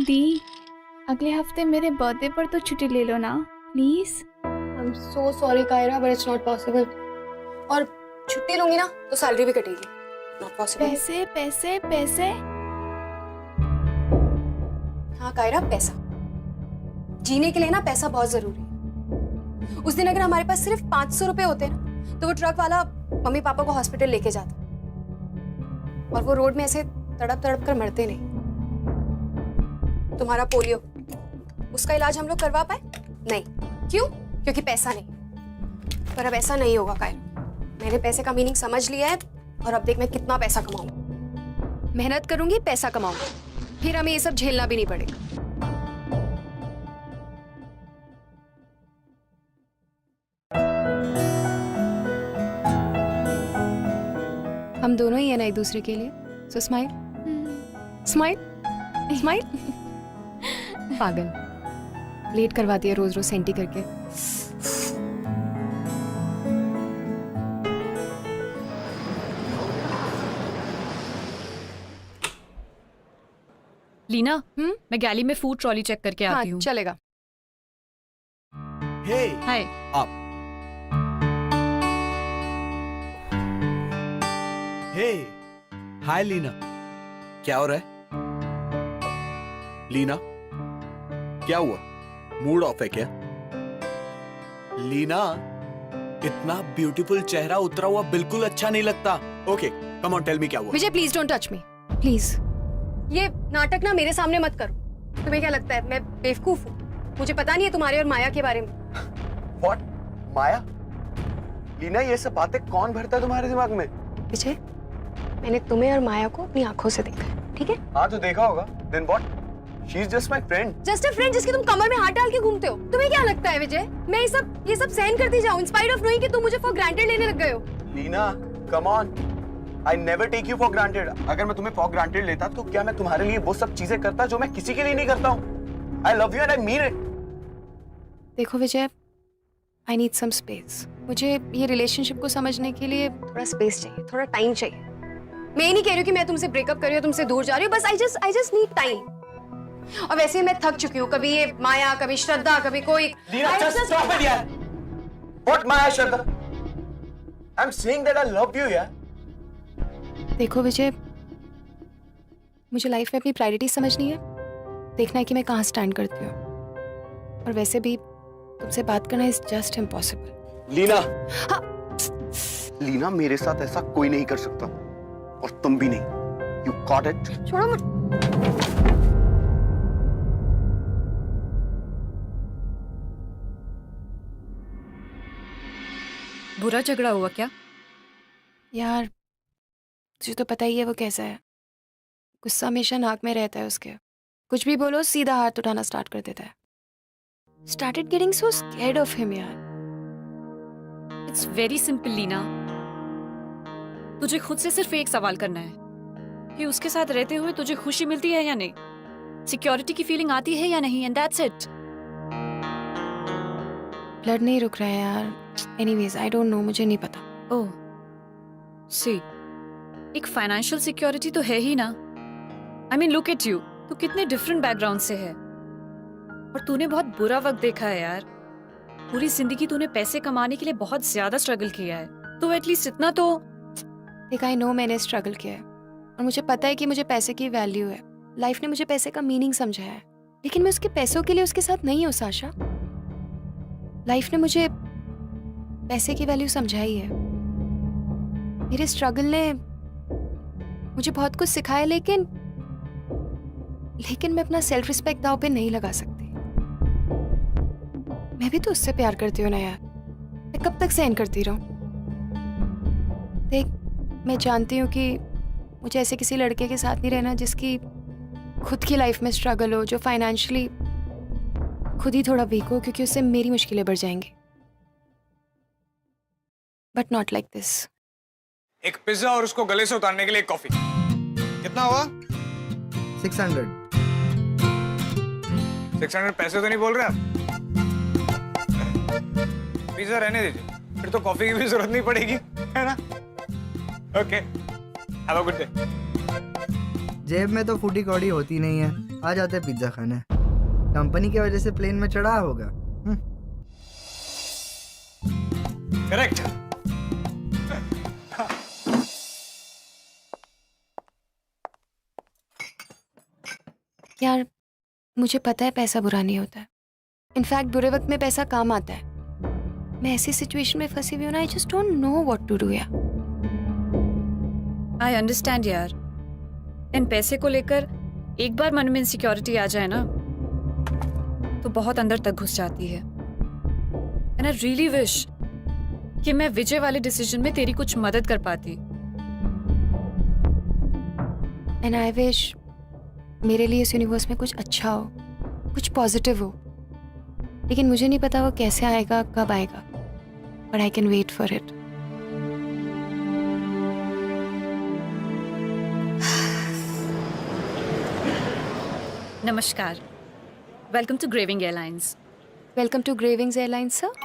दी, अगले हफ्ते मेरे बर्थडे पर तो छुट्टी ले लो ना please. I am so sorry Kaira but it's not possible. और छुट्टी लूंगी ना तो सैलरी भी कटेगी। Not possible. पैसे पैसे पैसे। हाँ कायरा, पैसा जीने के लिए ना पैसा बहुत जरूरी है। उस दिन अगर हमारे पास सिर्फ 500 रुपए होते ना तो वो ट्रक वाला मम्मी पापा को हॉस्पिटल लेके जाता और वो रोड में ऐसे तड़प तड़प कर मरते नहीं। तुम्हारा पोलियो, उसका इलाज हम लोग करवा पाए नहीं। क्यों? क्योंकि पैसा नहीं। पर अब ऐसा नहीं होगा कायरा, मैंने पैसे का मीनिंग समझ लिया है और अब देख मैं कितना पैसा कमाऊंगी। मेहनत करूंगी, पैसा कमाऊंगी, फिर हमें ये सब झेलना भी नहीं पड़ेगा। हम दोनों ही है ना एक दूसरे के लिए, सो स्माइल स्माइल स्माइल। पागल, लेट करवाती है रोज रोज सेंटी करके। लीना, मैं गैली में फूड ट्रॉली चेक करके आती हूँ। चलेगा। Hey, हाय। up. Hey, हाय लीना। क्या हो रहा है? लीना, क्या हुआ? मूड ऑफ है क्या? लीना, इतना ब्यूटीफुल चेहरा उतरा हुआ बिल्कुल अच्छा नहीं लगता। Okay, come on tell me क्या हुआ? Vijay please don't touch me please. ये नाटक ना मेरे सामने मत करो। तुम्हें क्या लगता है मैं बेवकूफ हूँ? मुझे पता नहीं है तुम्हारे और माया के बारे में। What? माया? लीना, ये सब बातें कौन भरता है तुम्हारे दिमाग में? विजय, मैंने तुम्हें और माया को अपनी आंखों से देखा है, ठीक है? हाँ तो देखा होगा। Then what? She is just my friend. Just a friend जिसके तुम कमर में हाथ डाल के घूमते हो। तुम्हें क्या लगता है विजय मैं ये सब सहन करती जाऊं इन स्पाइट ऑफ नोइंग कि तुम मुझे फॉर ग्रांटेड लेने लग गए हो? Leena, come on. I never take you for granted. अगर मैं तुम्हें for granted लेता तो क्या मैं तुम्हारे लिए वो सब चीजें करता जो मैं किसी के लिए नहीं करता हूँ? I love you and I mean it. देखो विजय, आई नीड सम स्पेस। मुझे ये रिलेशनशिप को समझने के लिए थोड़ा स्पेस चाहिए, थोड़ा टाइम चाहिए। मैं ये नहीं कह रही हूँ कि मैं तुमसे ब्रेकअप कर रही हूँ, तुमसे दूर जा रही हूँ, बस आई जस्ट नीड टाइम। और वैसे ही मैं थक चुकी हूँ, कभी ये माया, कभी श्रद्धा, कभी कोई। लीना, just stop it यार. What Maya, Shraddha? I'm saying that I love you यार. देखो विजय, मुझे लाइफ में अपनी प्रायोरिटी समझनी है, देखना है कि मैं कहाँ स्टैंड करती हूँ। और वैसे भी तुमसे बात करना इज जस्ट इम्पॉसिबल। लीना, हाँ। लीना, मेरे साथ ऐसा कोई नहीं कर सकता और तुम भी नहीं। You got it? छोड़ो मत। बुरा झगड़ा हुआ क्या? यार तुझे तो पता ही है वो कैसा है। गुस्सा हमेशा नाक में रहता है उसके। कुछ भी बोलो सीधा हाथ उठाना स्टार्ट कर देता है। Started getting so scared of him यार। इट्स वेरी सिंपल लीना, तुझे खुद से सिर्फ एक सवाल करना है कि उसके साथ रहते हुए तुझे खुशी मिलती है या नहीं, सिक्योरिटी की फीलिंग आती है या नहीं, एंड दैट्स इट। ब्लड नहीं रुक रहा है यार। एनीवेज आई डोंट नो, मुझे नहीं पता। ओह सी, एक फाइनेंशियल सिक्योरिटी तो है ही ना। I mean look at you, तू कितने डिफरेंट बैकग्राउंड से है और तूने बहुत बुरा वक्त देखा है यार। पूरी जिंदगी तूने पैसे कमाने के लिए बहुत ज्यादा स्ट्रगल किया है, तो एटलीस्ट इतना तो देख। आई नो मैंने स्ट्रगल किया है और मुझे पता है कि मुझे पैसे की वैल्यू है। लाइफ ने मुझे पैसे का मीनिंग समझाया है, लेकिन मैं उसके पैसों के लिए उसके साथ नहीं हूँ साशा। लाइफ ने मुझे पैसे की वैल्यू समझाई है। मेरे स्ट्रगल ने मुझे बहुत कुछ सिखाया, लेकिन मैं अपना सेल्फ रिस्पेक्ट दांव पे नहीं लगा सकती। मैं भी तो उससे प्यार करती हूँ ना यार, मैं कब तक सहन करती रहूं? देख, मैं जानती हूँ कि मुझे ऐसे किसी लड़के के साथ नहीं रहना जिसकी खुद की लाइफ में स्ट्रगल हो, जो फाइनेंशियली खुद ही थोड़ा वीक हो, क्योंकि उससे मेरी मुश्किलें बढ़ जाएंगी। But not like this. एक पिज्जा और उसको गले से उतारने के लिए एक कॉफी। कितना हुआ? 600। 600 पैसे तो नहीं बोल रहे आप? पिज्जा रहने दीजिए, फिर तो कॉफी की भी जरूरत नहीं पड़ेगी, है ना? Okay, have a good day. जेब में तो फूटी कौड़ी होती नहीं है, आ जाते पिज्जा खाने। कंपनी की वजह से प्लेन में चढ़ा होगा। करेक्ट। यार मुझे पता है पैसा बुरा नहीं होता है। इनफैक्ट बुरे वक्त में पैसा काम आता है। मैं ऐसी सिचुएशन में फंसी हुई हूँ ना, I just don't know what to do यार। आई अंडरस्टैंड यार, इन पैसे को लेकर एक बार मन में इनसिक्योरिटी आ जाए ना तो बहुत अंदर तक घुस जाती है। एंड आई रियली विश कि मैं विजय वाले डिसीजन में तेरी कुछ मदद कर पाती। एंड आई विश मेरे लिए इस यूनिवर्स में कुछ अच्छा हो, कुछ पॉजिटिव हो। लेकिन मुझे नहीं पता वो कैसे आएगा, कब आएगा, but I can wait for it. नमस्कार, welcome to Graving airlines. Welcome to Gravings airlines sir.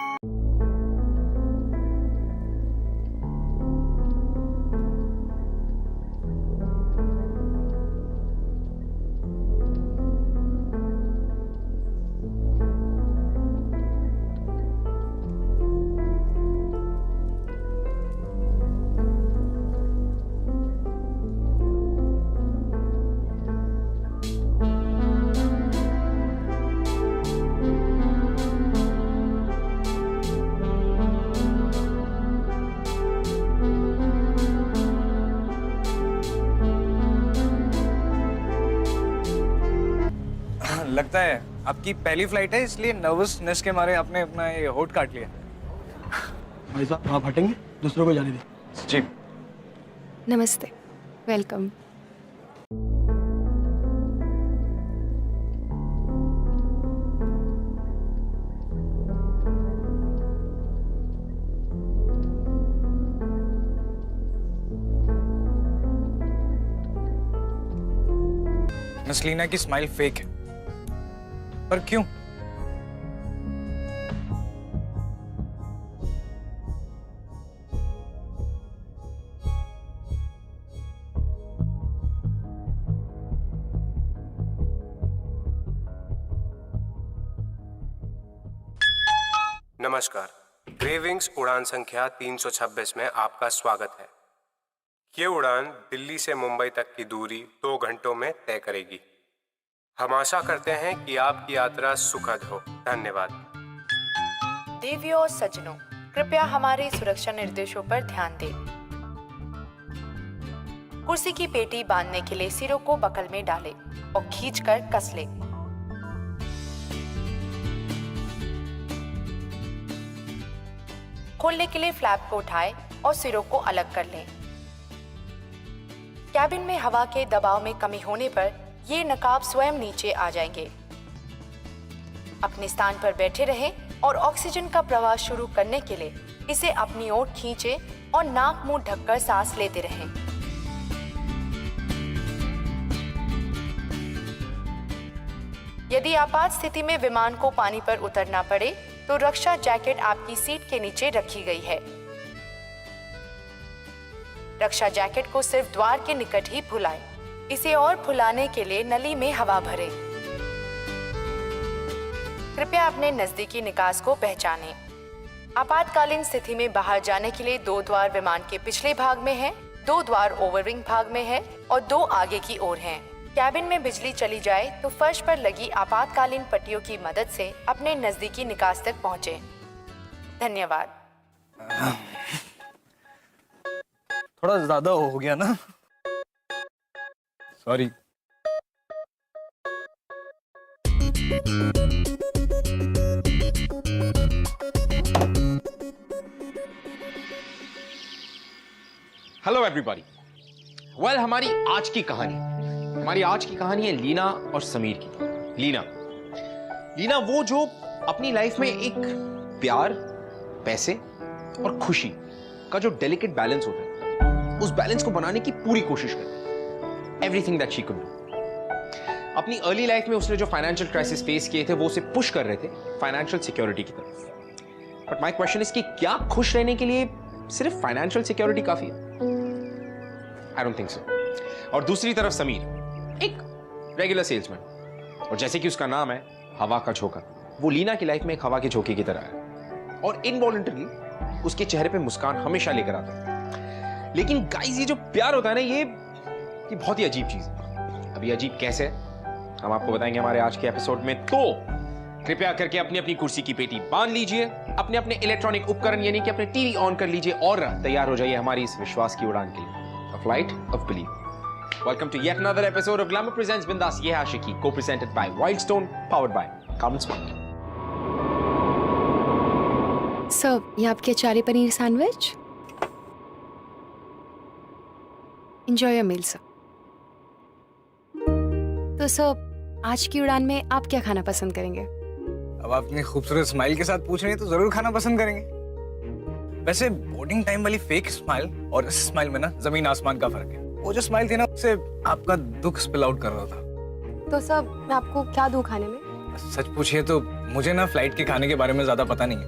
लगता है आपकी पहली फ्लाइट है, इसलिए नर्वसनेस के मारे आपने अपना ये होठ काट लिया। भाई साहब आप हटेंगे, दूसरों को जाने दें। जी। नमस्ते, वेलकम। नसलीना की स्माइल फेक है, पर क्यों? नमस्कार, ग्रेविंग्स उड़ान संख्या 326 में आपका स्वागत है। ये उड़ान दिल्ली से मुंबई तक की दूरी 2 घंटों में तय करेगी। हम आशा करते हैं कि आपकी यात्रा सुखद हो। धन्यवाद। देवियों और सज्जनों, कृपया हमारे सुरक्षा निर्देशों पर ध्यान दें। कुर्सी की पेटी बांधने के लिए सिरों को बकल में डालें और खींचकर कस लें। खोलने के लिए फ्लैप को उठाएं और सिरों को अलग कर लें। कैबिन में हवा के दबाव में कमी होने पर ये नकाब स्वयं नीचे आ जाएंगे। अपने स्थान पर बैठे रहें और ऑक्सीजन का प्रवाह शुरू करने के लिए इसे अपनी ओर खींचें और नाक मुंह ढककर सांस लेते रहें। यदि आपात स्थिति में विमान को पानी पर उतरना पड़े तो रक्षा जैकेट आपकी सीट के नीचे रखी गई है। रक्षा जैकेट को सिर्फ द्वार के निकट ही फुलाएं। इसे और फुलाने के लिए नली में हवा भरें। कृपया अपने नजदीकी निकास को पहचानें। आपातकालीन स्थिति में बाहर जाने के लिए 2 द्वार विमान के पिछले भाग में हैं, 2 द्वार ओवरविंग भाग में है और 2 आगे की ओर हैं। कैबिन में बिजली चली जाए तो फर्श पर लगी आपातकालीन पट्टियों की मदद से अपने नजदीकी निकास तक पहुंचे। धन्यवाद। थोड़ा ज्यादा हो गया ना, सॉरी। Hello everybody. वेल, हमारी आज की कहानी है लीना और समीर की। लीना वो जो अपनी लाइफ में एक प्यार, पैसे और खुशी का जो डेलिकेट बैलेंस होता है, उस बैलेंस को बनाने की पूरी कोशिश करती है। Everything that she could do. अपनी अर्ली लाइफ में उसने जो फाइनेंशियल क्राइसिस फेस किए थे वो उसे पुश कर रहे थे फाइनेंशियल सिक्योरिटी की तरफ। बट माय क्वेश्चन इज कि क्या खुश रहने के लिए सिर्फ फाइनेंशियल सिक्योरिटी काफी है? I don't think so. और दूसरी तरफ समीर, एक रेगुलर सेल्समैन, और जैसे कि उसका नाम है हवा का झोंका, वो लीना की लाइफ में एक हवा के झोंके की तरह है और इनवॉलंटरी उसके चेहरे पे मुस्कान हमेशा लेकर आता है। लेकिन गाइस, ये जो प्यार होता है ना, ये बहुत ही अजीब चीज है। अब ये अजीब कैसे है हम आपको बताएंगे हमारे आज के एपिसोड में। तो कृपया करके अपनी अपनी कुर्सी की पेटी बांध लीजिए, अपने अपने इलेक्ट्रॉनिक उपकरण यानी कि अपने टीवी ऑन कर लीजिए और तैयार हो जाइए हमारी इस विश्वास की उड़ान के लिए, a flight of belief. Welcome to yet another episode of Glamour Presents Bindas Ye Hai Aashiki, co-presented by Wildstone, powered by Carbon Smart. Sir, ये आपके अचारी paneer sandwich. Enjoy your meal sir. तो सर, आज की उड़ान में आप क्या खाना पसंद करेंगे? अब आप इतनी खूबसूरत स्माइल के साथ पूछ रही हैं तो जरूर खाना पसंद करेंगे। वैसे बोर्डिंग टाइम वाली फेक स्माइल और इस स्माइल में ना जमीन आसमान का फर्क है। वो जो स्माइल थी ना, उससे आपका दुख स्पिल आउट कर रहा था। तो सर, मैं आपको क्या दूं खाने में? सच पूछिए तो मुझे ना फ्लाइट के खाने के बारे में ज्यादा पता नहीं है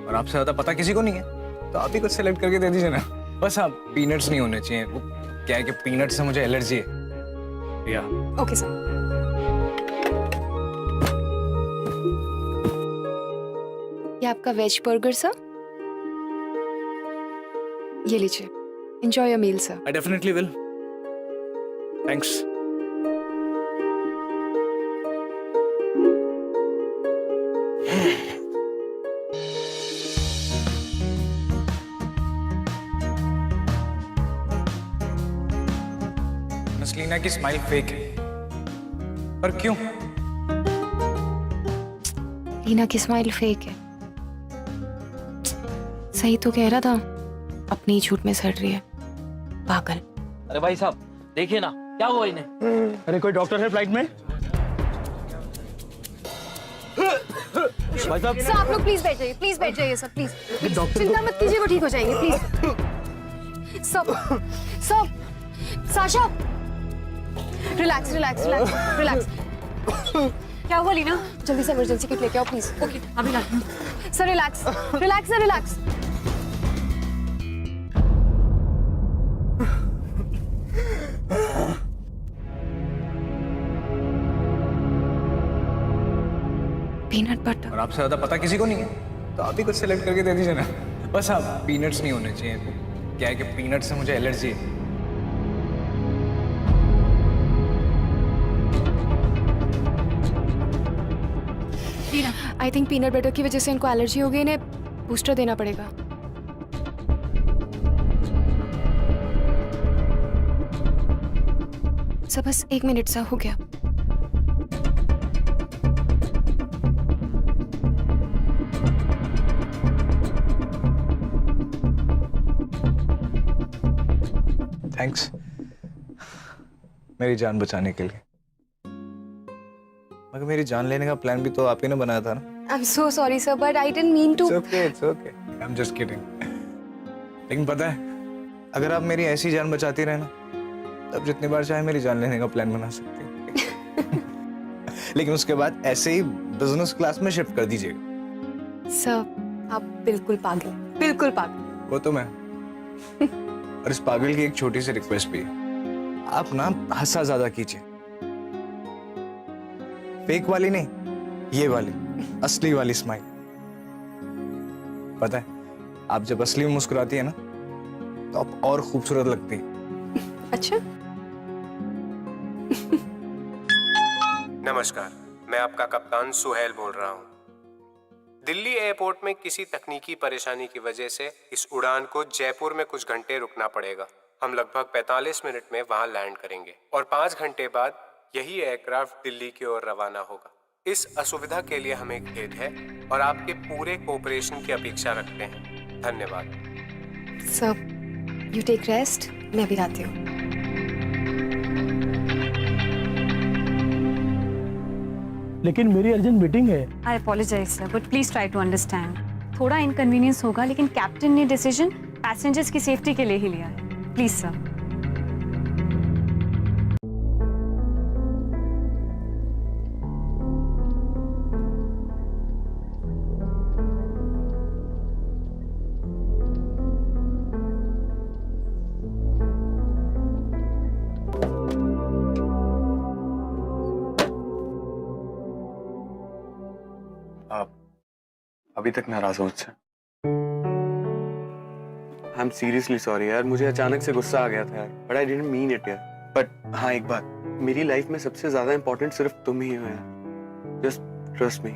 और आपसे ज्यादा पता किसी को नहीं है, तो आप ही कुछ सेलेक्ट करके दे दीजिए ना। बस आप पीनट्स नहीं होने चाहिए। वो क्या है कि पीनट से मुझे एलर्जी है। या ओके सर। ये आपका वेज बर्गर सर, ये लीजिए। Enjoy your meal sir. I definitely will. Thanks. Leena की स्माइल फेक है, पर क्यों? लीना की स्माइल फेक है। सही तो कह रहा था, अपनी ही झूठ में सड़ रही है, पागल। अरे भाई साहब देखिए ना, क्या हुआ इन्हें? अरे कोई डॉक्टर है फ्लाइट में? भाई साहब सर, आप लोग प्लीज बैठ जाइए, प्लीज बैठ जाइए सर, प्लीज। चिंता मत कीजिए, वो ठीक हो जाएंगे, प्लीज। सब Sasha, relax relax relax relax. क्या हुआ लीना? जल्दी से इमरजेंसी किट लेके आओ प्लीज। ओके, अभी लाती हूँ। Sir relax relax sir, relax. Peanut butter. और आपसे ज्यादा पता किसी को नहीं है, तो आप ही कुछ सेलेक्ट करके दे दीजिए ना। बस आप पीनट्स नहीं होने चाहिए। क्या है कि पीनट से मुझे एलर्जी है। आई थिंक पीनट बटर की वजह से इनको एलर्जी हो गई, इन्हें बूस्टर देना पड़ेगा। सर बस 1 मिनट सा हो गया। थैंक्स मेरी जान बचाने के लिए। मगर मेरी जान लेने का प्लान भी तो आप ही ने बनाया था ना। I am so sorry sir, but I didn't mean to. It's okay. I'm just kidding. लेकिन पता है, अगर आप मेरी ऐसी जान बचाती रहे ना, तब जितनी बार चाहे मेरी जान लेने का प्लान बना सकती हैं। लेकिन उसके बाद ऐसे ही बिजनेस क्लास में शिफ्ट कर दीजिएगा। सर आप बिल्कुल पागल, बिल्कुल पागल। वो तो मैं। और इस पागल की एक छोटी सी रिक्वेस्ट भी है, आप ना हंसा ज्यादा कीजिए। फेक वाली नहीं, ये वाली असली वाली स्माइल। पता है, आप जब असली में मुस्कुराती है ना, तो आप और खूबसूरत लगती है। अच्छा। नमस्कार, मैं आपका कप्तान सुहेल बोल रहा हूँ। दिल्ली एयरपोर्ट में किसी तकनीकी परेशानी की वजह से इस उड़ान को जयपुर में कुछ घंटे रुकना पड़ेगा। हम लगभग 45 मिनट में वहां लैंड करेंगे और 5 घंटे बाद यही एयरक्राफ्ट दिल्ली की ओर रवाना होगा। इस असुविधा के लिए हमें खेद है और आपके पूरे कोऑपरेशन की अपेक्षा रखते हैं। धन्यवाद। सर यू टेक रेस्ट, मैं भी आती हूँ। लेकिन मेरी अर्जेंट मीटिंग है। I apologize sir, but please try to understand. थोड़ा इनकन्वीनियंस होगा, लेकिन कैप्टन ने डिसीजन पैसेंजर्स की सेफ्टी के लिए ही लिया है। Please sir. अभी तक नाराज हो मुझसे? आई एम सीरियसली सॉरी यार, मुझे अचानक से गुस्सा आ गया था यार, but I didn't mean it यार। बट हाँ एक बात, मेरी लाइफ में सबसे ज्यादा इंपॉर्टेंट सिर्फ तुम ही हो यार, जस्ट ट्रस्ट मी।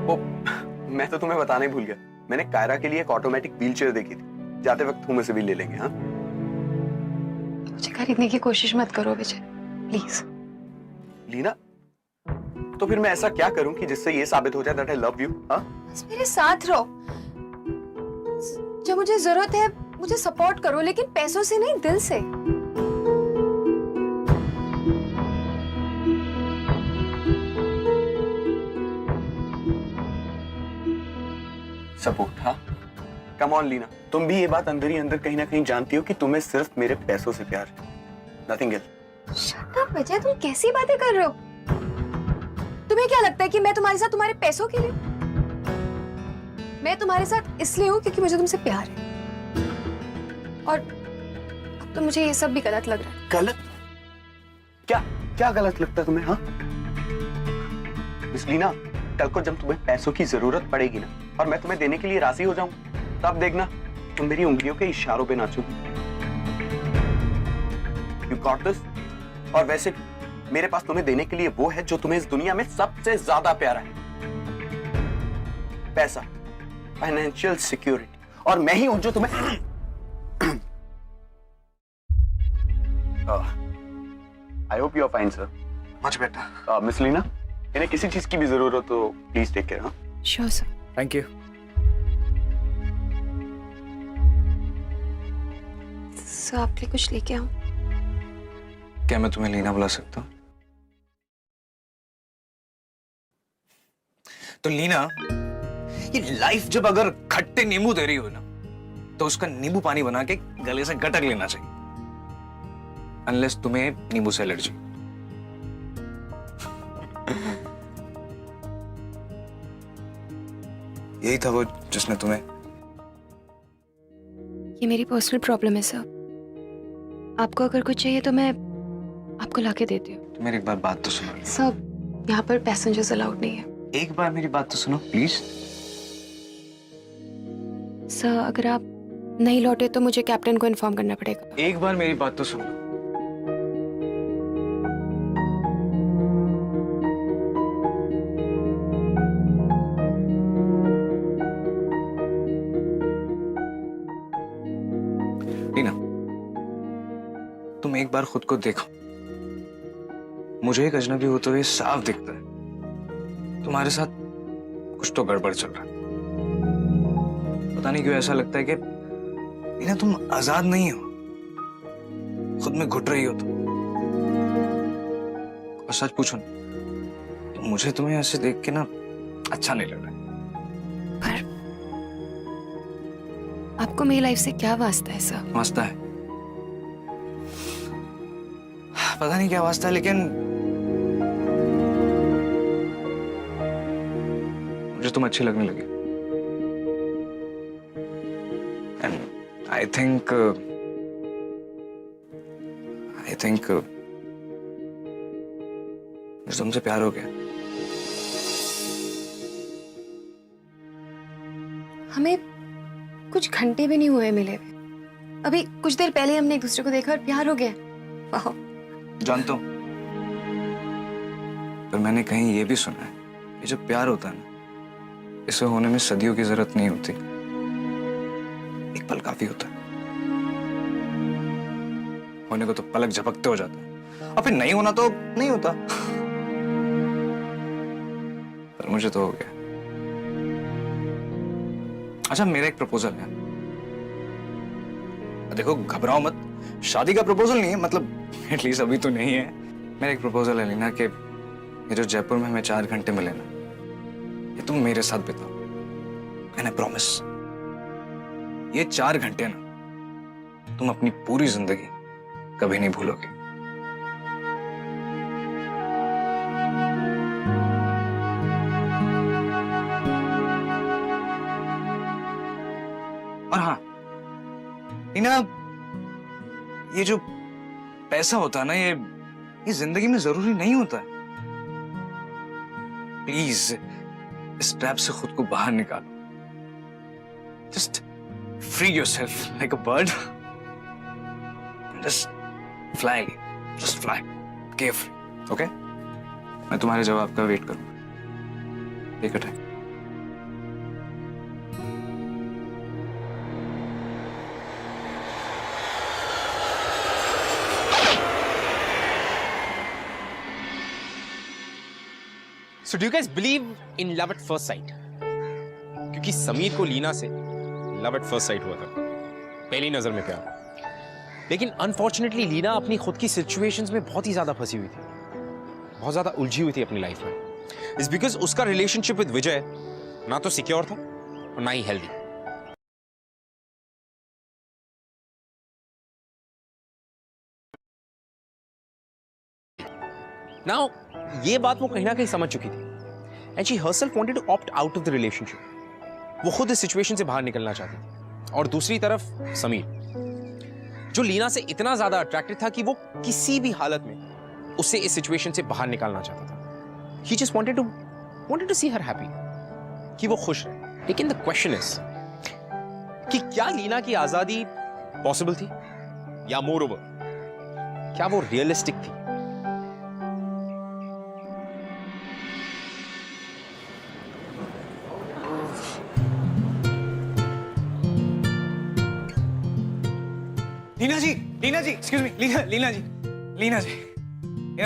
ओ, मैं तो तुम्हें बताना ही भूल गया, मैंने कायरा के लिए एक ऑटोमेटिक व्हीलचेयर देखी थी, जाते वक्त हम उसे भी ले लेंगे। हाँ मुझे खरीदने की कोशिश मत करो विजय, प्लीज। लीना, तो फिर मैं ऐसा क्या करूं कि जिससे ये साबित हो जाए दैट आई लव यू? हाँ बस मेरे साथ रहो, जब मुझे जरूरत है मुझे सपोर्ट करो, लेकिन पैसों से नहीं, दिल से। सपोर्ट? हाँ कम ऑन लीना, तुम भी ये बात अंदर ही अंदर कहीं ना कहीं जानती हो कि तुम्हें सिर्फ मेरे पैसों से प्यार है, नथिंग एल्स। शट अप विजय, तुम कैसी बातें कर रहे हो? तुम्हें क्या लगता है कि मैं तुम्हारे साथ तुम्हारे पैसों के लिए? मैं तुम्हारे साथ इसलिए हूं क्योंकि मुझे तुमसे प्यार है, और अब तो मुझे ये सब भी गलत लग रहा है। गलत? क्या क्या गलत लगता है तुम्हें? हाँ मिस लीना, कल को जब तुम्हें पैसों की जरूरत पड़ेगी ना, और मैं तुम्हें देने के लिए राजी हो जाऊं, तब देखना तुम मेरी उंगलियों के इशारों पे नाचोगी। You got this? और वैसे मेरे पास तुम्हें देने के लिए वो है जो तुम्हें इस दुनिया में सबसे ज्यादा प्यारा है, पैसा, फाइनेंशियल सिक्योरिटी, और मैं ही हूं जो तुम्हें I hope you are fine sir. Much better. Miss Leena, इन्हें किसी चीज की भी जरूरत हो तो प्लीज टेक केयर। हाँ sure sir. Thank you. Sir आपके लिए कुछ लेके आऊं? क्या मैं तुम्हें लीना बुला सकता हूँ? तो लीना, ये लाइफ जब अगर खट्टे नींबू दे रही हो ना, तो उसका नींबू पानी बना के गले से गटक लेना चाहिए, अनलेस तुम्हें नींबू से एलर्जी। यही था वो जिसने तुम्हें। ये मेरी पर्सनल प्रॉब्लम है सर, आपको अगर कुछ चाहिए तो मैं आपको लाके देती हूँ। तो मेरी एक बार बात तो सुनो। सर यहाँ पर पैसेंजर्स अलाउड नहीं है। एक बार मेरी बात तो सुनो प्लीज। सर अगर आप नहीं लौटे तो मुझे कैप्टन को इन्फॉर्म करना पड़ेगा। एक बार मेरी बात तो सुनो। लीना, तुम एक बार खुद को देखो, मुझे एक अजनबी होते हुए साफ दिखता है तुम्हारे साथ कुछ तो गड़बड़ चल रहा है। पता नहीं क्यों ऐसा लगता है कि लीना तुम आजाद नहीं हो, खुद में घुट रही हो तुम। और सच पूछो ना, तो मुझे तुम्हें ऐसे देख के ना अच्छा नहीं लग रहा। पर आपको मेरी लाइफ से क्या वास्ता है सर? वास्ता है, पता नहीं क्या वास्ता है, लेकिन मुझे तुम अच्छी लगने लगी। एंड आई थिंक मुझे तुमसे प्यार हो गया। हमें कुछ घंटे भी नहीं हुए मिले हुए, अभी कुछ देर पहले हमने एक दूसरे को देखा और प्यार हो गया। वाह। जानता हूं, पर मैंने कहीं ये भी सुना है कि जब प्यार होता है ना, इसे होने में सदियों की जरूरत नहीं होती, एक पल काफी होता है। होने को तो पलक झपकते हो जाता है, और फिर नहीं होना तो नहीं होता। पर मुझे तो हो गया। अच्छा, मेरा एक प्रपोजल है, देखो घबराओ मत, शादी का प्रपोजल नहीं है, मतलब एटलीस्ट अभी तो नहीं है। मेरा एक प्रपोजल है लीना कि ये जो जयपुर में हमें 4 घंटे मिले ना, ये तुम मेरे साथ बिताओ, एंड आई प्रॉमिस ये 4 घंटे ना तुम अपनी पूरी जिंदगी कभी नहीं भूलोगे। और हाँ लीना, ये जो पैसा होता है ना, ये जिंदगी में जरूरी नहीं होता है। प्लीज इस ट्रैप से खुद को बाहर निकालो। Just free yourself like a bird. Just fly, just fly carefully, okay? मैं तुम्हारे जवाब का वेट करूंगा। Take a time. So do you guys believe in love at first sight? क्योंकि समीर को लीना से लव एट फर्स्ट साइट हुआ था, पहली नजर में प्यार। लेकिन अनफॉर्चुनेटली लीना अपनी खुद की सिचुएशंस में बहुत ही ज्यादा फंसी हुई थी, बहुत ज्यादा उलझी हुई थी अपनी लाइफ में। इट्स बिकॉज उसका रिलेशनशिप विद विजय ना तो सिक्योर था और ना ही हेल्दी। नाउ ये बात वो कहीं ना कहीं समझ चुकी थी and she herself wanted to opt out of the relationship. वो खुद इस सिचुएशन से बाहर निकलना चाहती थी। और दूसरी तरफ समीर, जो लीना से इतना ज्यादा अट्रैक्टेड था कि वो किसी भी हालत में उसे इस सिचुएशन से बाहर निकालना चाहता था। He just wanted to see her happy, कि वो खुश रहे। लेकिन द क्वेश्चन इज कि क्या लीना की आजादी पॉसिबल थी, या मोर ओवर क्या वो रियलिस्टिक थी? लीना जी, एक्सक्यूज मी, लीना जी,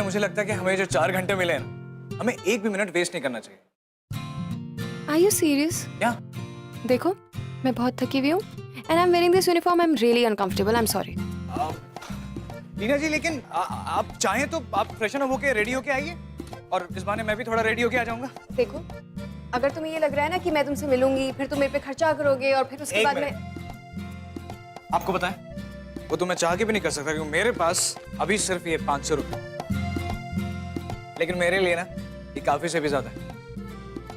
मुझे लगता है कि हमें जो 4 घंटे मिले हैं ना, हमें एक भी मिनट वेस्ट नहीं करना चाहिए। Are you serious? क्या? देखो, मैं बहुत थकी हुई हूँ and I'm wearing this uniform. I'm really uncomfortable. I'm sorry. Leena जी, लेकिन आप चाहें तो आप फ्रेशन अप होके रेडी होके आइए, और इस बहाने मैं भी थोड़ा रेडी होके आ जाऊंगा। देखो, अगर तुम्हें ये लग रहा है ना कि मैं तुमसे मिलूंगी, फिर तुम मेरे पे खर्चा करोगे और फिर उसके बाद में आपको पता है, वो तो मैं चाह के भी नहीं कर सकता, क्योंकि मेरे पास अभी सिर्फ ये 500 रुपये, लेकिन मेरे लिए ना ये काफी से भी ज्यादा है।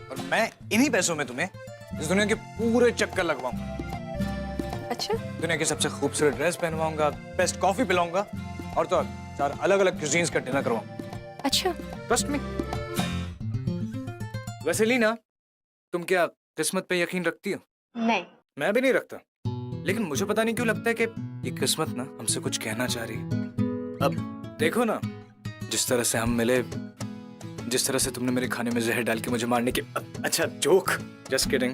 और मैं इन्हीं पैसों में तुम्हें इस दुनिया के पूरे चक्कर लगवाऊंगा। अच्छा? दुनिया की सबसे खूबसूरत ड्रेस पहनवाऊंगा, बेस्ट कॉफी पिलाऊंगा, और तो 4 अलग-अलग क्यूजीन्स का डिनर करवाऊंगा। अच्छा? Trust me. वैसे लीना, तुम क्या किस्मत पे यकीन रखती हो? नहीं। मैं भी नहीं रखता, लेकिन मुझे पता नहीं क्यों लगता है कि ये किस्मत ना हमसे कुछ कहना चाह रही है। अब देखो ना, जिस तरह से हम मिले, जिस तरह से तुमने मेरे खाने में जहर डाल के मुझे मारने की, अच्छा जोक, जस्ट किडिंग।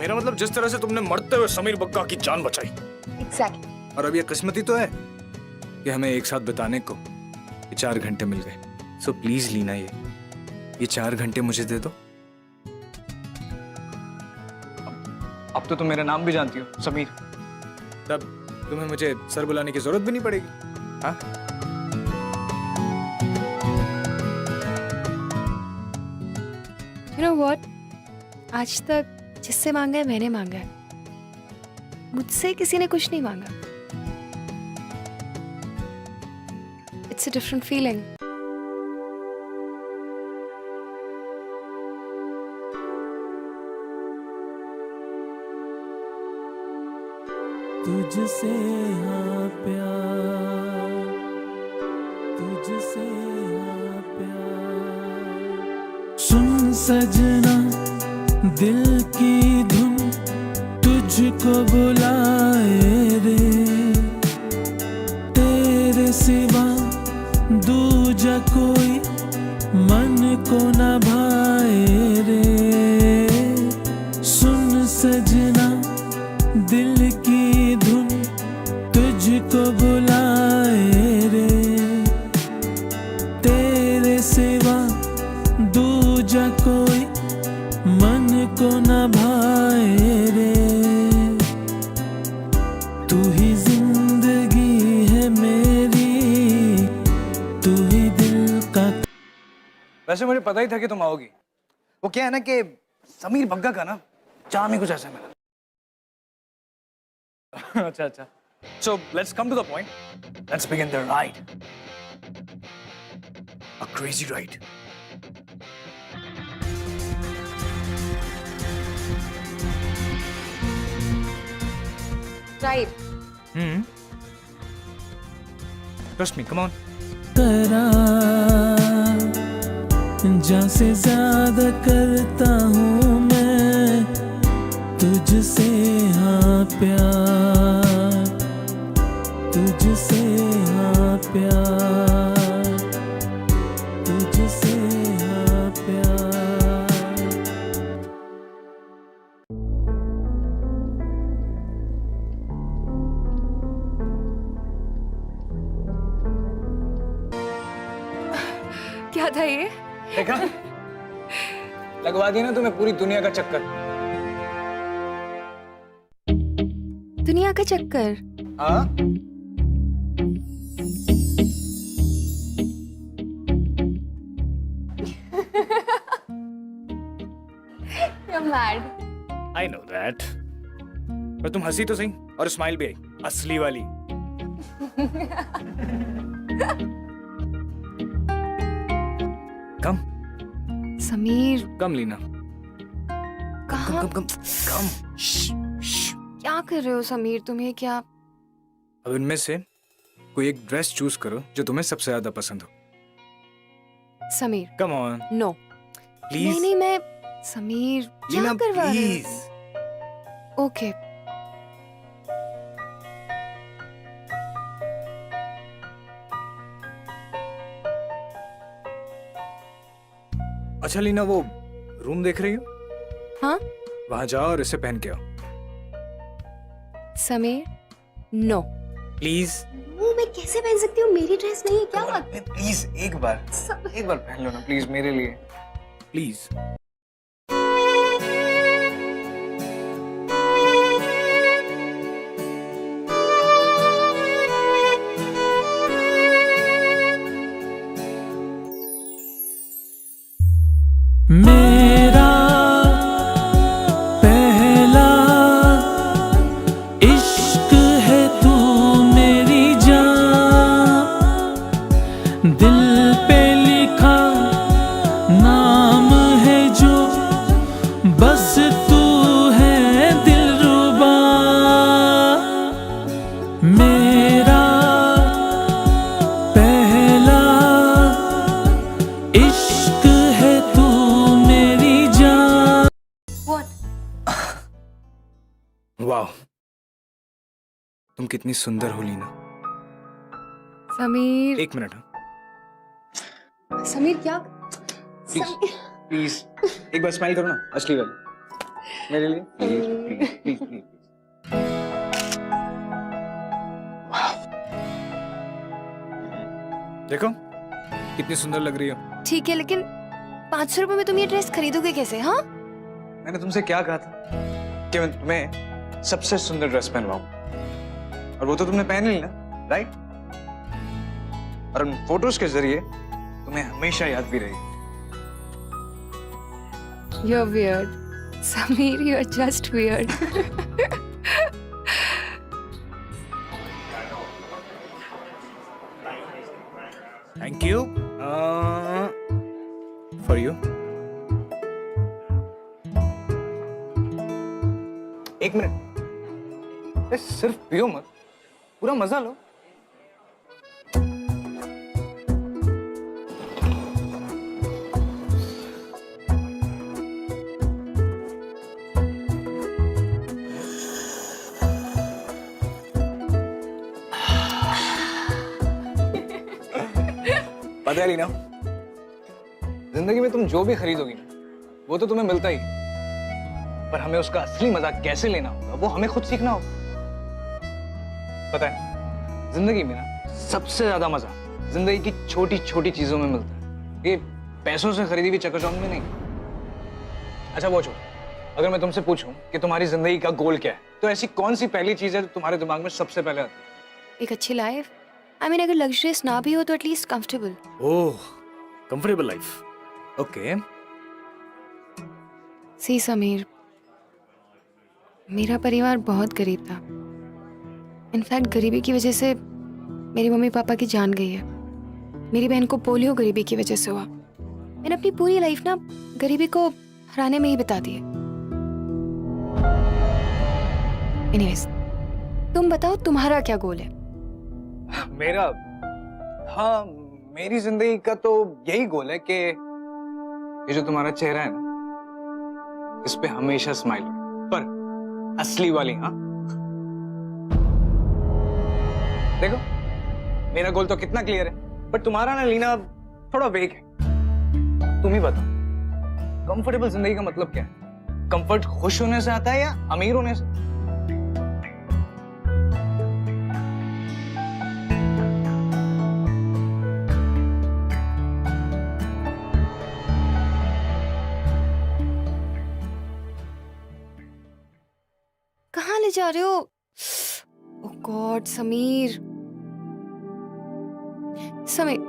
मेरा मतलब जिस तरह से तुमने मरते हुए समीर बग्गा की जान बचाई। Exactly. और अब ये किस्मत ही तो है कि हमें एक साथ बिताने को ये 4 घंटे मिल गए। सो प्लीज लीना, ये 4 घंटे मुझे दे दो। अब तो तुम मेरा नाम भी जानती हो, समीर। तब तुम्हें मुझे सर बुलाने की जरूरत भी नहीं पड़ेगी। हाँ? You know what? आज तक जिससे मांगा है मैंने मांगा है, मुझसे किसी ने कुछ नहीं मांगा। It's a different feeling. तुझसे हाँ प्यार, तुझसे हाँ प्यार। सुन सजना, दिल की धुन तुझको बुलाए रे, तेरे सिवा दूजा कोई मन को न भाए रे। सुन सजना, दिल की धुन तुझको बुलाए रे, तेरे सिवा दूजा कोई मन को न भाए रे। तू ही जिंदगी है मेरी, तू ही दिल का। वैसे मुझे पता ही था कि तुम आओगी। वो क्या है ना कि समीर बग्गा का ना चार्म ही कुछ ऐसा मिला। अच्छा। So let's come to the point. Let's begin the ride. A crazy ride. Right. Trust me, come on. करा जान से ज्यादा करता हूँ मैं तुझसे हाँ प्यार, तुझसे हाँ प्यार, तुझसे हाँ प्यार। क्या था ये? देखा, लगवा दी ना तुम्हें पूरी दुनिया का चक्कर। दुनिया का चक्कर? हाँ, You're mad. I know that. पर तुम हंसी तो सही, और स्माइल भी आई, असली वाली। कम समीर, कम लीना, कहाँ? कम। क्या कर रहे हो समीर? तुम्हें क्या? अब इनमें से कोई एक ड्रेस चूज करो जो तुम्हें सबसे ज्यादा पसंद हो। Sameer, come on no. Please. नहीं नहीं, मैं समीर क्या लीना करवा रहे प्लीज। हो? ओके। अच्छा लीना, वो रूम देख रही हो? हाँ? वहां जाओ और इसे पहन के आओ समीर, नो। प्लीज। वो मैं कैसे पहन सकती हूँ? मेरी ड्रेस नहीं है, क्या बात? प्लीज एक बार पहन लो ना प्लीज, मेरे लिए प्लीज। मेरा पहला इश्क है तू मेरी जान, दिल पे लिखा नाम है जो, बस तू है दिलरुबा। मेरा पहला इश्क है तू मेरी जान। वाह, तुम कितनी सुंदर हो लीना। समीर, एक मिनट। समीर क्या? प्लीज एक बार स्माइल करो ना, असली वाली मेरे लिए। Please please please. देखो कितनी सुंदर लग रही हो। ठीक है, लेकिन 500 रुपए में तुम ये ड्रेस खरीदोगे कैसे? हाँ, मैंने तुमसे क्या कहा था कि मैं तुम्हें सबसे सुंदर ड्रेस पहनवाऊं, और वो तो तुमने पहन ली ना, राइट? और उन फोटोज के जरिए तुम्हें हमेशा याद भी रही। you're weird. Sameer, you're just weird. Thank you for you. एक मिनट, सिर्फ पियो मत, पूरा मजा लो। पता है लीना, जिंदगी में तुम जो भी खरीदोगी ना, वो तो तुम्हें मिलता ही, पर हमें उसका असली मजा कैसे लेना होगा वो हमें खुद सीखना होगा। पता है, जिंदगी में ना सबसे ज्यादा मजा जिंदगी की छोटी छोटी चीजों में मिलता है, ये पैसों से खरीदी हुई चकाचौंध में नहीं। अच्छा वो छोड़, अगर मैं तुमसे पूछूं कि तुम्हारी जिंदगी का गोल क्या है, तो ऐसी कौन सी पहली चीज है जो तुम्हारे दिमाग में सबसे पहले आती है? एक अच्छी लाइफ। आई मीन, अगर लग्जरियस ना भी हो तो एटलीस्ट कंफर्टेबल। ओह, कंफर्टेबल लाइफ। ओके। सी समीर, मेरा परिवार बहुत गरीब था। इनफैक्ट गरीबी की वजह से मेरी मम्मी पापा की जान गई है। मेरी बहन को पोलियो गरीबी की वजह से हुआ। मैंने अपनी पूरी लाइफ ना गरीबी को हराने में ही बिता दी है। एनीवेज, तुम बताओ तुम्हारा क्या गोल है? मेरा, हाँ, मेरी जिंदगी का तो यही गोल है कि ये जो तुम्हारा चेहरा है ना, इस पे हमेशा स्माइल पर असली वाली। हाँ देखो, मेरा गोल तो कितना क्लियर है, बट तुम्हारा ना लीना थोड़ा वेग है। तुम ही बताओ, कंफर्टेबल जिंदगी का मतलब क्या है? कंफर्ट खुश होने से आता है या अमीर होने से? कहाँ ले जा रहे हो? Oh god Sameer, Sameer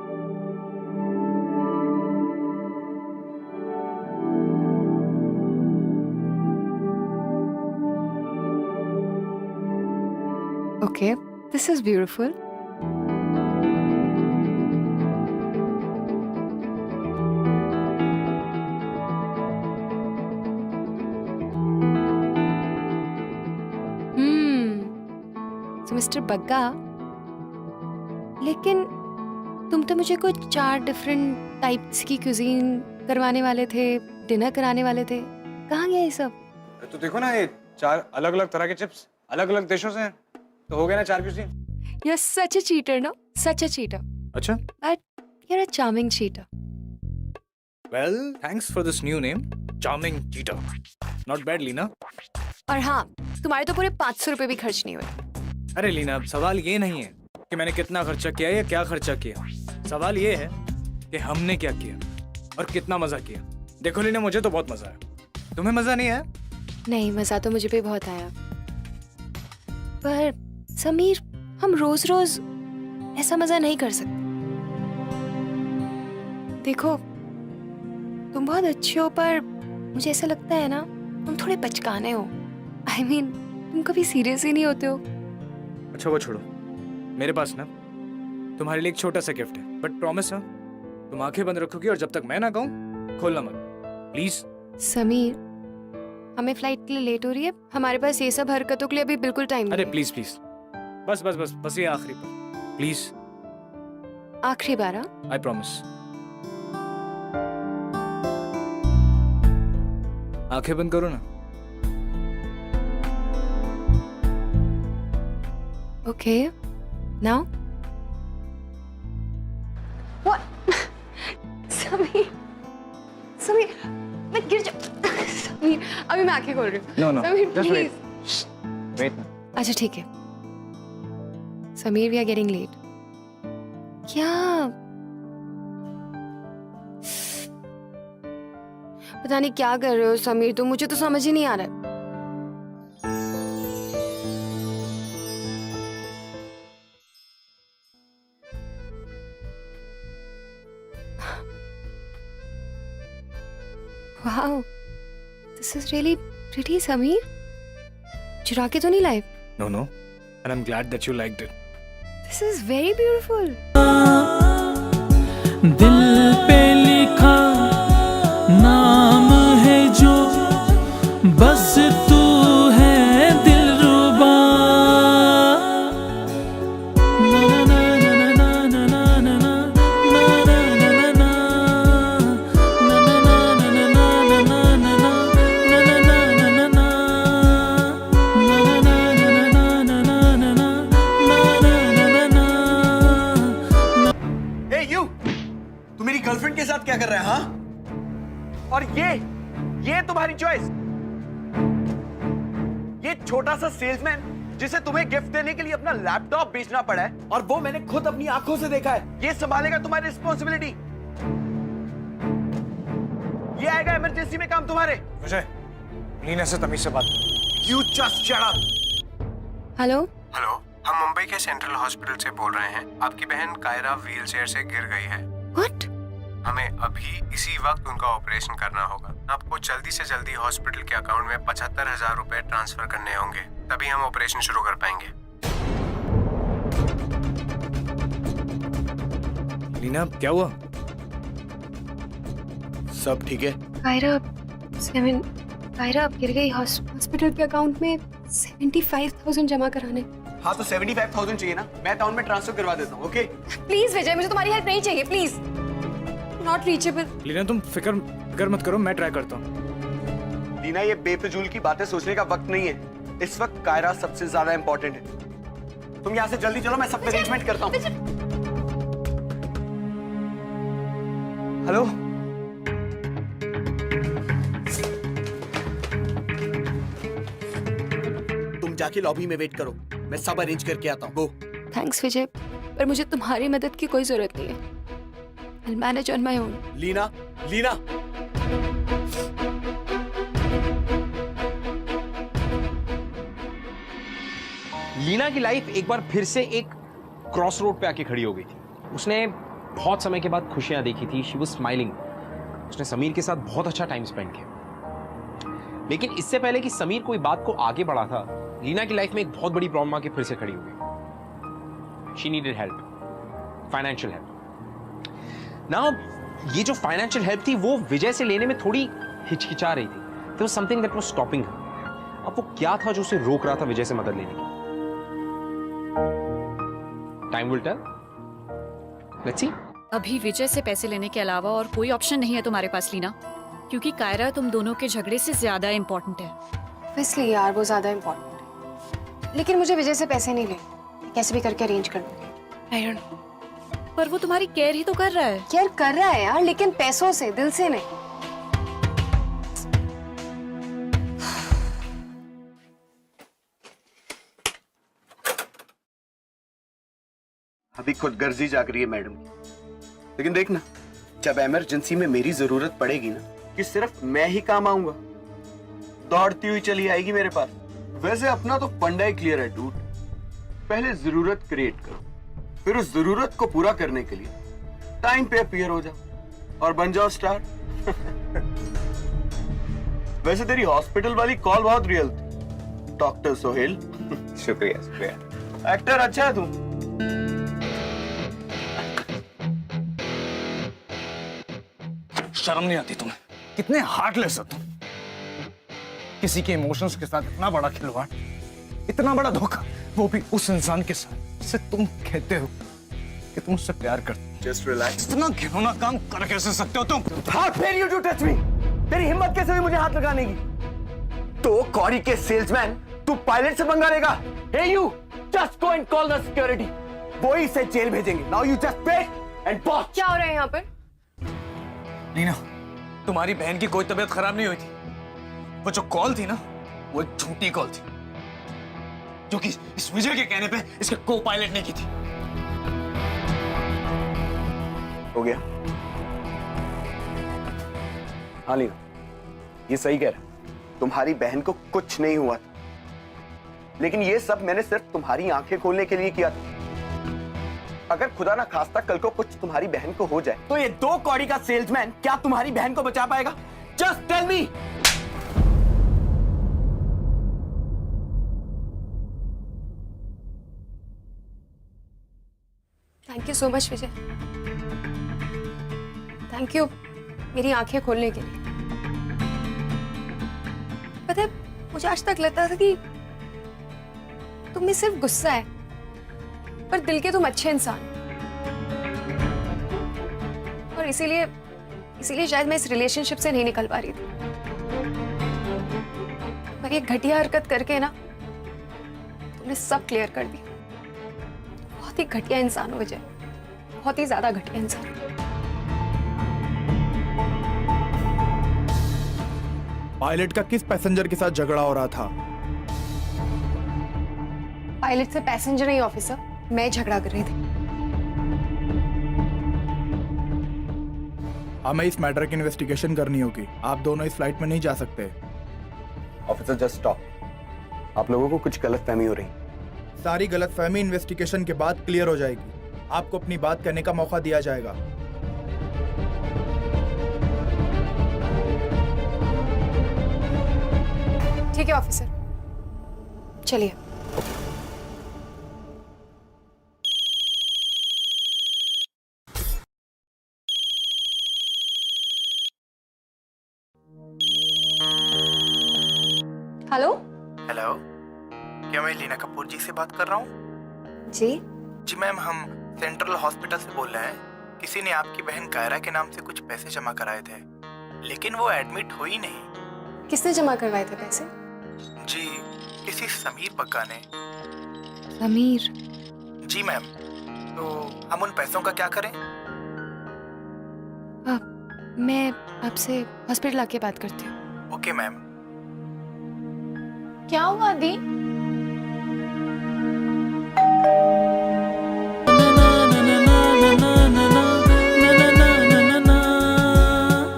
Okay, this is beautiful. So Mr. Bagga, लेकिन तुम तो मुझे कुछ 4 डिफरेंट टाइप्स की क्यूजीन करवाने वाले थे, डिनर कराने वाले थे। कहाँ गया ये सब? तो देखो ना, ये 4 अलग-अलग तरह के चिप्स अलग-अलग देशों से हैं, तो हो गया ना 4 cuisine. You're such a cheater, no? Such a cheater. अच्छा, But you're a charming cheater. well, thanks for this new name, charming cheater. Not bad, Leena. और हाँ, तुम्हारे तो पूरे 500 रुपए भी खर्च नहीं हुए। अरे लीना, अब सवाल ये नहीं है कि मैंने कितना खर्चा किया या क्या खर्चा किया। सवाल ये है कि हमने क्या किया और कितना मजा किया। देखो लीना, मुझे तो बहुत मजा आया। तुम्हें मजा नहीं आया? नहीं, मजा तो मुझे भी बहुत आया। पर समीर, हम रोज रोज ऐसा मजा नहीं कर सकते। देखो, तुम बहुत अच्छे हो, पर मुझे ऐसा लगता है ना, तुम थोड़े बचकाने हो। I mean, तुम कभी सीरियस ही नहीं होते हो। अच्छा वो छोड़ो, मेरे पास ना तुम्हारे लिए एक छोटा सा गिफ्ट है, बट प्रॉमिस है तुम आंखें बंद रखोगी और जब तक मैं ना कहूँ खोलना मत, प्लीज। समीर, हमें फ्लाइट के लिए लेट हो रही है। हमारे पास ये सब हरकतों के लिए अभी बिल्कुल टाइम नहीं अरे है। प्लीज प्लीज, बस बस बस बस ये आखिरी पर, प्लीज। आखिरी बार। हाँ? I promise. आंखें बंद करो ना। Okay. Now? What? Sameer, Sameer, मैं गिर जा। समीर, अभी मैं आंखें खोल रही हूँ। No no, Sameer, just please. Wait ना। अच्छा ठीक है। Sameer, we are getting late. क्या? पता नहीं क्या कर रहे हो समीर, तुम, मुझे तो समझ ही नहीं आ रहा है। Wow, this is really pretty, Sameer. चुरा के तो नहीं लाए? No no, and I'm glad that you liked it. This is very beautiful. दिल पे लिखा नाम है जो, बस तू है दिलरुबा। Hey you, तू मेरी गर्लफ्रेंड के साथ क्या कर रहा है? हाँ? और ये तुम्हारी चॉइस? ये छोटा सा सेल्समैन जिसे तुम्हें गिफ्ट देने के लिए अपना लैपटॉप बेचना पड़ा है, और वो मैंने खुद अपनी आंखों से देखा है। ये संभालेगा तुम्हारी रिस्पॉन्सिबिलिटी? ये आएगा इमरजेंसी में काम तुम्हारे? मुझे लीना से तमीज से बात। You just shut up. Hello? Hello, हम मुंबई के सेंट्रल हॉस्पिटल से बोल रहे हैं। आपकी बहन कायरा व्हीलचेयर से गिर गई है। What? हमें अभी इसी वक्त उनका ऑपरेशन करना होगा। आपको जल्दी से जल्दी हॉस्पिटल के अकाउंट में 75,000 रुपए ट्रांसफर करने होंगे, तभी हम ऑपरेशन शुरू कर पाएंगे। लीना क्या हुआ? सब ठीक है? कायरा गिर गई। हॉस्पिटल के अकाउंट में 75,000 जमा कराने। हाँ तो 75,000 चाहिए ना, मैं अकाउंट में ट्रांसफर करवा देता हूँ। ओके प्लीज विजय, मुझे तुम्हारी हेल्प नहीं चाहिए, प्लीज। Not reachable. लीना तुम फिक्र फिक्र मत करो, मैं ट्राई करता हूँ। लीना, ये बेफिजूल की बातें सोचने का वक्त नहीं है। इस वक्त कायरा सबसे ज्यादा इंपॉर्टेंट है। तुम यहाँ से जल्दी चलो, मैं सब अरेंजमेंट करता हूँ। हेलो, तुम जाके लॉबी में वेट करो, मैं सब अरेंज करके आता हूँ। गो। थैंक्स विजय, पर मुझे तुम्हारी मदद की कोई जरूरत नहीं है। I'll manage on my own. Leena, Leena. Leena की लाइफ एक बार फिर से एक क्रॉस रोड पे आके खड़ी हो गई थी। उसने बहुत समय के बाद खुशियां देखी थी। She was smiling. उसने समीर के साथ बहुत अच्छा टाइम स्पेंड किया। लेकिन इससे पहले कि समीर कोई बात को आगे बढ़ा था, लीना की लाइफ में एक बहुत बड़ी प्रॉब्लम आके फिर से खड़ी हो गई। She needed help, financial help. ना ये जो फाइनेंशियल हेल्प थी वो विजय से लेने में थोड़ी हिचकिचा रही थी। There was something that was stopping her. अब वो क्या था जो उसे रोक रहा था विजय से मदद लेने की? Time will tell. Let's see. अभी विजय से पैसे लेने के अलावा और कोई ऑप्शन नहीं है तुम्हारे पास लीना, क्योंकि कायरा तुम दोनों के झगड़े से ज्यादा इम्पोर्टेंट है। इसलिए यार वो ज्यादा इम्पोर्टेंट है। लेकिन मुझे विजय से पैसे नहीं लेने, कैसे भी करके अरेंज कर लूंगी। I don't know. पर वो तुम्हारी केयर ही तो कर रहा है। केयर कर रहा है यार, लेकिन पैसों से, दिल से नहीं। अभी खुदगर्जी जाग रही है मैडम की। लेकिन देखना, जब इमरजेंसी में मेरी जरूरत पड़ेगी ना, कि सिर्फ मैं ही काम आऊंगा, दौड़ती हुई चली आएगी मेरे पास। वैसे अपना तो फंडा ही क्लियर है डूड। पहले जरूरत क्रिएट करो, फिर उस जरूरत को पूरा करने के लिए टाइम पे अपीयर हो जाओ और बन जाओ स्टार। वैसे तेरी हॉस्पिटल वाली कॉल बहुत रियल थी, डॉक्टर सोहेल। शुक्रिया शुक्रिया। एक्टर अच्छा है तू। शर्म नहीं आती तुम्हें? कितने हार्टलेस हो तुम। किसी के इमोशंस के साथ इतना बड़ा खिलवाड़, इतना बड़ा धोखा, वो भी उस इंसान के साथ जिसे तुम कहते हो कि तुम उससे प्यार करते हो। Just relax. इतना घिनौना काम कर कैसे सकते हो तुम? How dare you to touch me? तेरी हिम्मत कैसे हुई मुझे हाथ लगाने की? तो कौरी के सेल्समैन तू पायलट से पंगा लेगा? Hey you, just go and call the security. वो ही इसे जेल भेजेंगे। Now you just wait and watch. क्या हो रहा है यहाँ पर? नीना, तुम्हारी बहन की कोई तबीयत खराब नहीं हुई थी। वो जो कॉल थी ना, वो एक झूठी कॉल थी, जो कि इस विजय के कहने पे इसके को पायलट ने की थी। हो गया? हाँ लीना, ये सही कह रहा है। तुम्हारी बहन को कुछ नहीं हुआ था, लेकिन ये सब मैंने सिर्फ तुम्हारी आंखें खोलने के लिए किया था। अगर खुदा ना खास्ता कल को कुछ तुम्हारी बहन को हो जाए, तो ये 2 कौड़ी का सेल्समैन क्या तुम्हारी बहन को बचा पाएगा? Just tell me. Thank you so much Vijay, thank you मेरी आंखें खोलने के लिए। पता है, मुझे आज तक लगता था कि तुम में सिर्फ गुस्सा है, पर दिल के तुम अच्छे इंसान। और इसीलिए शायद मैं इस रिलेशनशिप से नहीं निकल पा रही थी। पर ये घटिया हरकत करके ना तुमने सब क्लियर कर दिया। बहुत ही घटिया इंसान हो विजय, बहुत ही ज्यादा घटिया इंसान। पायलट का किस पैसेंजर के साथ झगड़ा हो रहा था? पायलट से पैसेंजर नहीं ऑफिसर, मैं झगड़ा कर रही थी। हमें इस मैटर की इन्वेस्टिगेशन करनी होगी। आप दोनों इस फ्लाइट में नहीं जा सकते। Officer just stop. आप लोगों को कुछ गलतफहमी हो रही। सारी गलतफहमी इन्वेस्टिगेशन के बाद क्लियर हो जाएगी। आपको अपनी बात कहने का मौका दिया जाएगा। ठीक है ऑफिसर, चलिए। हेलो हेलो, क्या मैं लीना कपूर जी से बात कर रहा हूँ? जी जी मैम, हम सेंट्रल हॉस्पिटल से बोल रहे हैं। किसी ने आपकी बहन कायरा के नाम से कुछ पैसे जमा कराए थे। लेकिन वो एडमिट हुई नहीं। किसने जमा करवाए थे पैसे? जी, किसी समीर पक्का ने। समीर? जी मैम। तो हम उन पैसों का क्या करें? मैं आपसे हॉस्पिटल आके बात करती हूँ। Okay ma'am. क्या हुआ दी?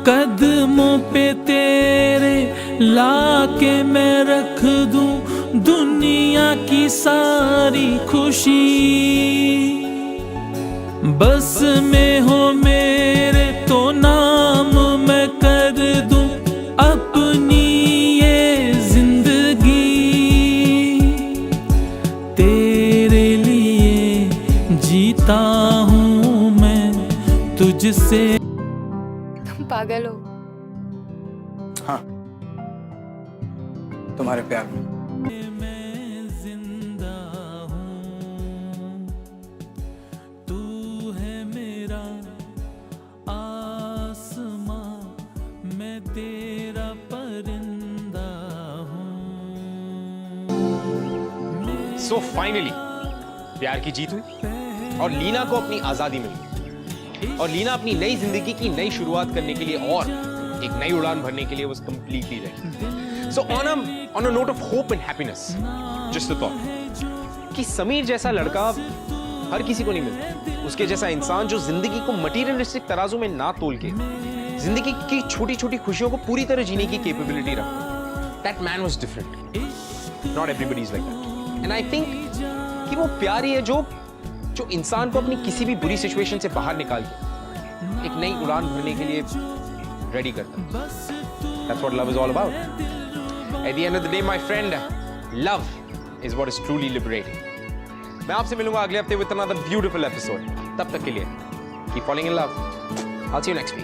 कदमों पे तेरे लाके मैं रख दूं दुनिया की सारी खुशी, बस में हो मेरे तो नाम मैं कर दूं अपनी ये जिंदगी, तेरे लिए जीता हूँ मैं तुझसे। तुम पागल हो। हाँ, तुम्हारे प्यार में। मैं जिंदा हूँ, तू है मेरा आसमां, मैं तेरा परिंदा हूँ। सो फाइनली प्यार की जीत हुई और लीना को अपनी आजादी मिली और लीना अपनी नई जिंदगी की नई शुरुआत करने के लिए और एक नई उड़ान भरने के लिए was completely ready. So on a note of hope and happiness, just a thought कि समीर जैसा लड़का हर किसी को नहीं मिलता, उसके जैसा इंसान जो जिंदगी को मटीरियलिस्टिक तराजू में ना तोल के जिंदगी की छोटी छोटी खुशियों को पूरी तरह जीने की कैपेबिलिटी रखता। That man was different. Not everybody is like that. And I think कि वो प्यार ही है जो इंसान को अपनी किसी भी बुरी सिचुएशन से बाहर निकाल के एक नई उड़ान भरने के लिए रेडी करता है। That's what love is all about. At the end of the day, my friend, love is what is truly liberating. मैं आपसे मिलूंगा अगले हफ्ते with another beautiful episode. तब तक के लिए keep falling in love. I'll see you next week.